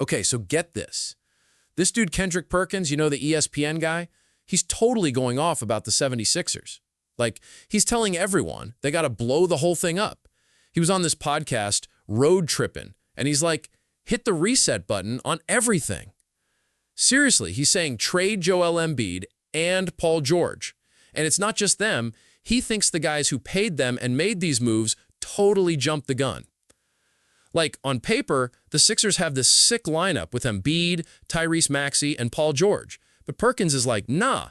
Okay, so get this. This dude, Kendrick Perkins, you know, the ESPN guy, he's totally going off about the 76ers. Like, he's telling everyone they got to blow the whole thing up. He was on this podcast, Road Trippin', and he's like, hit the reset button on everything. Seriously, he's saying trade Joel Embiid and Paul George. And it's not just them. He thinks the guys who paid them and made these moves totally jumped the gun. Like, on paper, the Sixers have this sick lineup with Embiid, Tyrese Maxey, and Paul George. But Perkins is like, nah,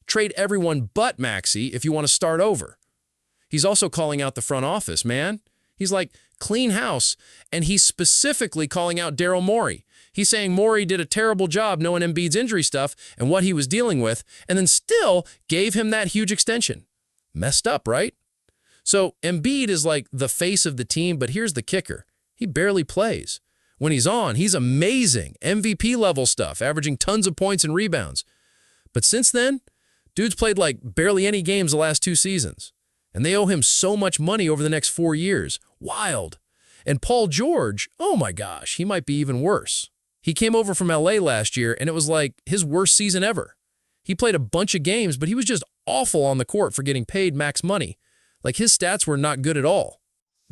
trade everyone but Maxey if you want to start over. He's also calling out the front office, man. He's like, clean house, and he's specifically calling out Daryl Morey. He's saying Morey did a terrible job knowing Embiid's injury stuff and what he was dealing with, and then still gave him that huge extension. Messed up, right? So Embiid is like the face of the team, but here's the kicker. He barely plays. When he's on, he's amazing, MVP-level stuff, averaging tons of points and rebounds. But since then, dude's played like barely any games the last 2 seasons. And they owe him so much money over the next 4 years. Wild. And Paul George, oh my gosh, he might be even worse. He came over from LA last year, and it was like his worst season ever. He played a bunch of games, but he was just awful on the court for getting paid max money. Like, his stats were not good at all.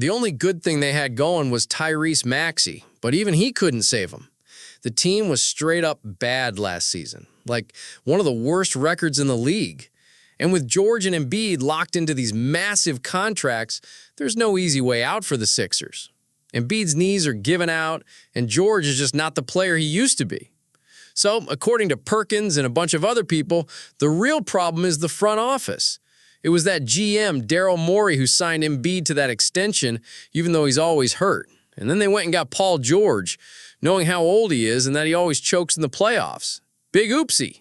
The only good thing they had going was Tyrese Maxey, but even he couldn't save them. The team was straight up bad last season, like one of the worst records in the league. And with George and Embiid locked into these massive contracts, there's no easy way out for the Sixers. Embiid's knees are giving out, and George is just not the player he used to be. So, according to Perkins and a bunch of other people, the real problem is the front office. It was that GM, Daryl Morey, who signed Embiid to that extension, even though he's always hurt. And then they went and got Paul George, knowing how old he is and that he always chokes in the playoffs. Big oopsie.